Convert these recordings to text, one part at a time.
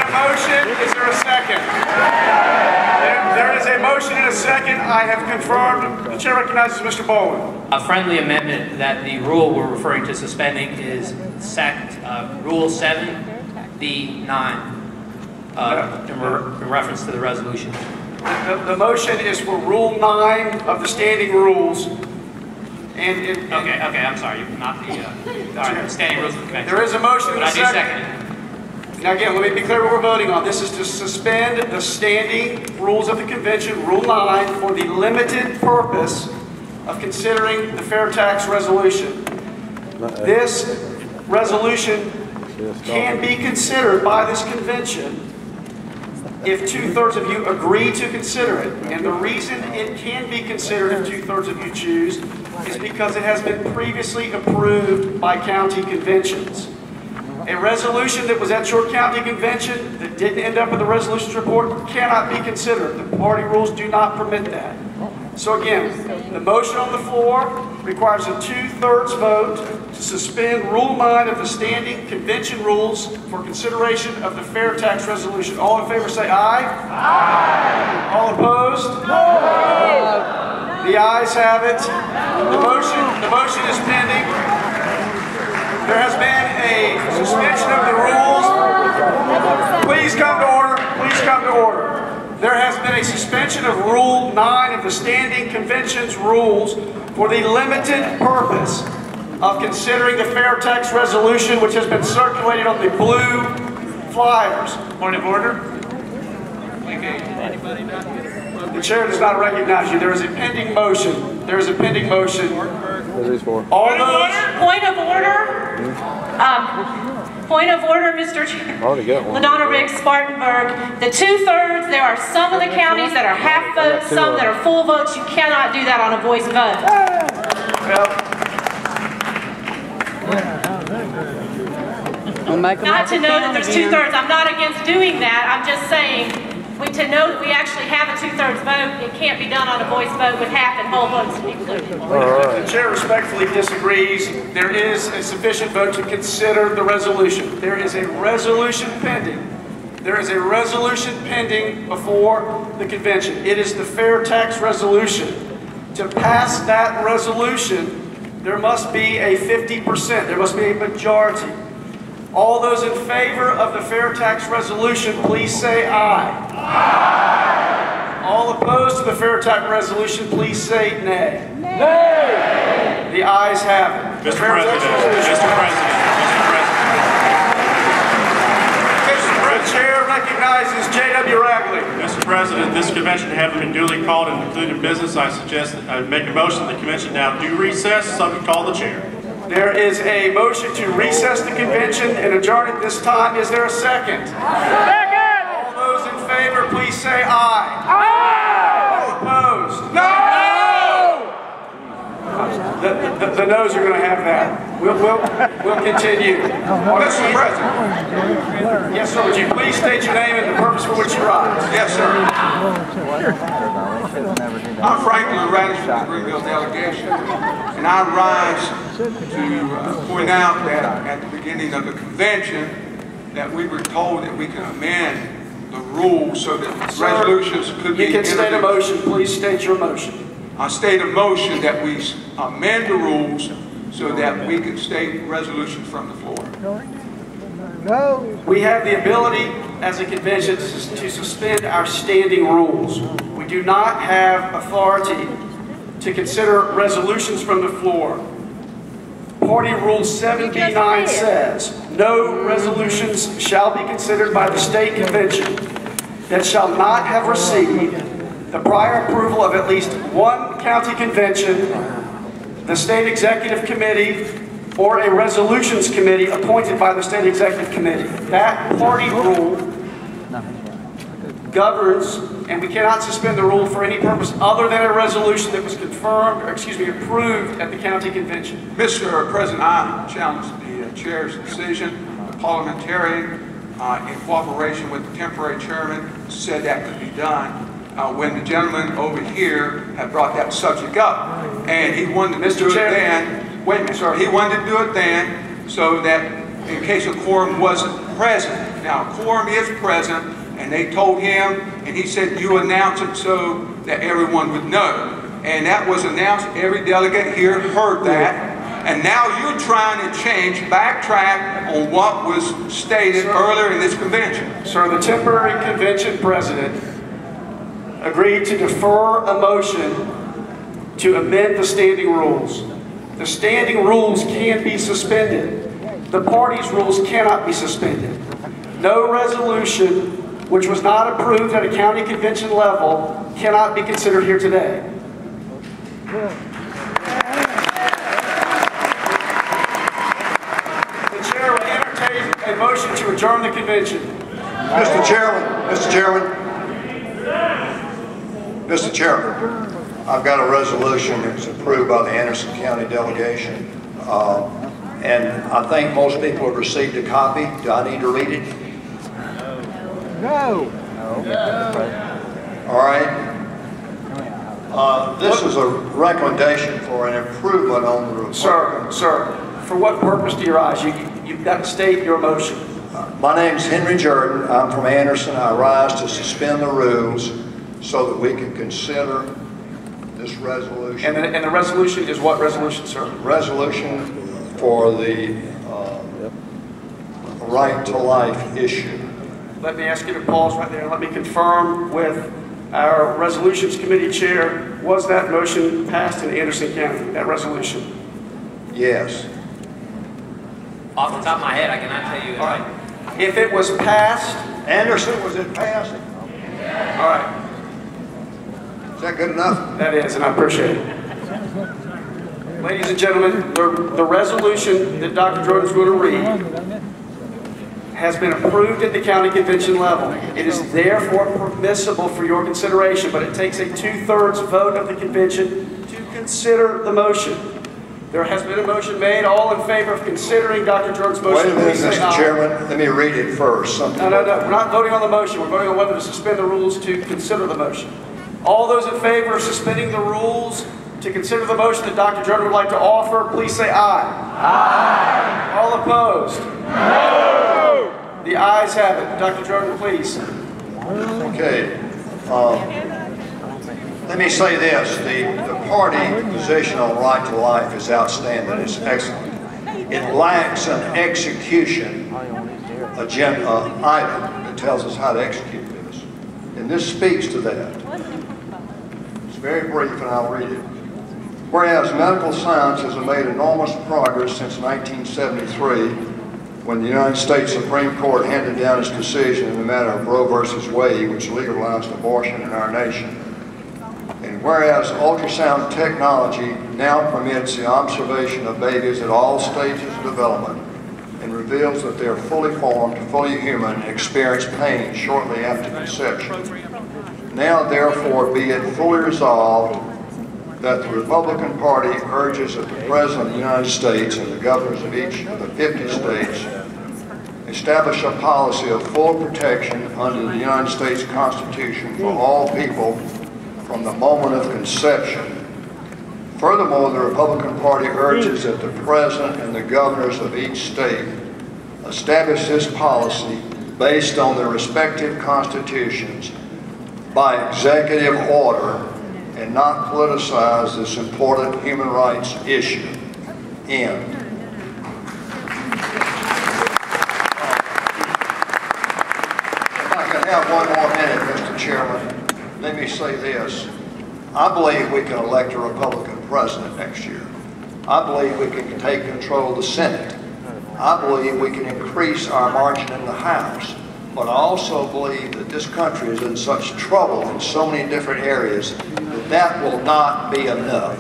a motion. Is there a second? There is a motion and a second. I have confirmed. The chair recognizes Mr. Bowen. A friendly amendment that the rule we're referring to suspending is Rule 7B9 in reference to the resolution. The motion is for Rule 9 of the standing rules. Okay, I'm sorry, not the standing rules of the convention. There is a motion and a second. I do second it. Now again, let me be clear what we're voting on. This is to suspend the standing rules of the convention, Rule 9, for the limited purpose of considering the fair tax resolution. This resolution can be considered by this convention if 2/3 of you agree to consider it. And the reason it can be considered if 2/3 of you choose is because it has been previously approved by county conventions. A resolution that was at your county convention that didn't end up in the resolutions report cannot be considered. The party rules do not permit that. So again, the motion on the floor requires a 2/3 vote to suspend Rule 9 of the standing convention rules for consideration of the fair tax resolution. All in favor say aye. Aye. All opposed? No. The ayes have it. The motion is pending. There has been a suspension of the rules. Please come to order. Please come to order. There has been a suspension of Rule 9 of the Standing Convention's rules for the limited purpose of considering the fair tax resolution, which has been circulated on the blue flyers. Point of order. The chair does not recognize you. There is a pending motion. There is a pending motion. All those. Point of order. Point of order, Mr. Chair. LaDonna Riggs, Spartanburg. The 2/3, there are some of the counties that are half votes, some that are full votes. You cannot do that on a voice vote. Not to know that there's 2/3. I'm not against doing that. I'm just saying, to know that we actually have a 2/3 vote, it can't be done on a voice vote with half and whole votes included. The chair respectfully disagrees. There is a sufficient vote to consider the resolution. There is a resolution pending. There is a resolution pending before the convention. It is the fair tax resolution. To pass that resolution, there must be a 50%. There must be a majority. All those in favor of the fair tax resolution, please say aye. Aye. All opposed to the fair tax resolution, please say nay. Nay. The ayes have it. Mr. President. The chair recognizes J.W. Ragley. Mr. President, this convention having been duly called and concluded business, I suggest that I make a motion that the convention now do recess, subject to call the chair. There is a motion to recess the convention and adjourn at this time. Is there a second? Second! All those in favor, please say aye. Aye! All opposed? No! The noes are going to have that. We'll continue. Mr. President. Yes, sir. Would you please state your name and the purpose for which you rise? Yes, sir. I'm Franklin Radish from the Greenville delegation, and I rise to point out that at the beginning of the convention that we were told that we can amend the rules so that resolutions could be introduced. You can state a motion. Please state your motion. I state a motion that we amend the rules so that we can state resolutions from the floor. We have the ability as a convention to suspend our standing rules. We do not have authority to consider resolutions from the floor. Party Rule 7B9 says, no resolutions shall be considered by the state convention that shall not have received the prior approval of at least one county convention, the state executive committee, or a resolutions committee appointed by the state executive committee. That party rule governs, and we cannot suspend the rule for any purpose other than a resolution that was approved at the county convention. Mr. President, I challenge the chair's decision. The parliamentarian, in cooperation with the temporary chairman, said that could be done. When the gentleman over here had brought that subject up, and he wanted to do it then. Wait a minute, sir. He wanted to do it then so that in case a quorum wasn't present, Now, quorum is present, and they told him, and he said, you announce it so that everyone would know. And that was announced. Every delegate here heard that. And now you're trying to backtrack on what was stated earlier in this convention. Sir, the temporary convention president agreed to defer a motion to amend the standing rules. The standing rules can be suspended. The party's rules cannot be suspended. No resolution which was not approved at a county convention level cannot be considered here today. The chair will entertain a motion to adjourn the convention. Mr. Chairman, I've got a resolution that's approved by the Anderson County delegation, and I think most people have received a copy. Do I need to read it? No. All right. This is a recommendation for an improvement on the Republican. Sir, for what purpose do you rise? You've got to state your motion. My name's Henry Jordan. I'm from Anderson. I rise to suspend the rules so that we can consider this resolution. And the resolution is what resolution, sir? Resolution for the right to life issue. Let me ask you to pause right there and let me confirm with our resolutions committee chair, was that motion passed in Anderson County, that resolution? Yes. Off the top of my head, I cannot tell you. All right. If it was passed, Anderson, was it passed? all right, Is that good enough? that is, and I appreciate it. Ladies and gentlemen, the resolution that Dr. Jordan's going to read has been approved at the county convention level. It is therefore permissible for your consideration, but it takes a 2/3 vote of the convention to consider the motion. There has been a motion made. All in favor of considering Dr. Jordan's motion, Wait a minute, please say Mr. aye. Chairman. Let me read it first. No. We're not voting on the motion. We're voting on whether to suspend the rules to consider the motion. All those in favor of suspending the rules to consider the motion that Dr. Jordan would like to offer, please say aye. Aye. All opposed? No. The ayes have it. Dr. Jordan, please. Okay. Let me say this. The party position on right to life is outstanding. It's excellent. It lacks an execution agenda item that tells us how to execute this. And this speaks to that. It's very brief, and I'll read it. Whereas medical science has made enormous progress since 1973, when the United States Supreme Court handed down its decision in the matter of Roe versus Wade, which legalized abortion in our nation. And whereas ultrasound technology now permits the observation of babies at all stages of development and reveals that they are fully formed, fully human, and experience pain shortly after conception. Now, therefore, be it fully resolved that the Republican Party urges that the President of the United States and the governors of each of the 50 states establish a policy of full protection under the United States Constitution for all people from the moment of conception. Furthermore, the Republican Party urges that the President and the governors of each state establish this policy based on their respective constitutions by executive order and not politicize this important human rights issue. End. If I can have one more minute, Mr. Chairman, let me say this. I believe we can elect a Republican president next year. I believe we can take control of the Senate. I believe we can increase our margin in the House. But I also believe that this country is in such trouble in so many different areas that that will not be enough.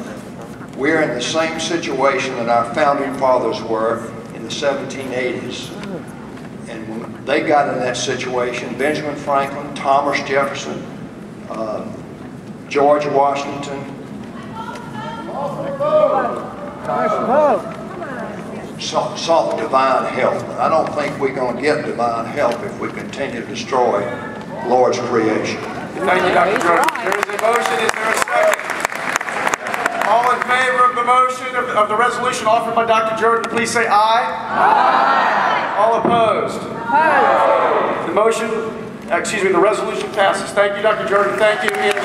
We're in the same situation that our founding fathers were in the 1780s. And when they got in that situation, Benjamin Franklin, Thomas Jefferson, George Washington, sought divine help. But I don't think we're going to get divine help if we continue to destroy the Lord's creation. Thank you, Dr. Jordan. There is a motion. Is there a second? All in favor of the motion of the resolution offered by Dr. Jordan, please say aye. Aye. All opposed? The motion, the resolution passes. Thank you, Dr. Jordan. Thank you.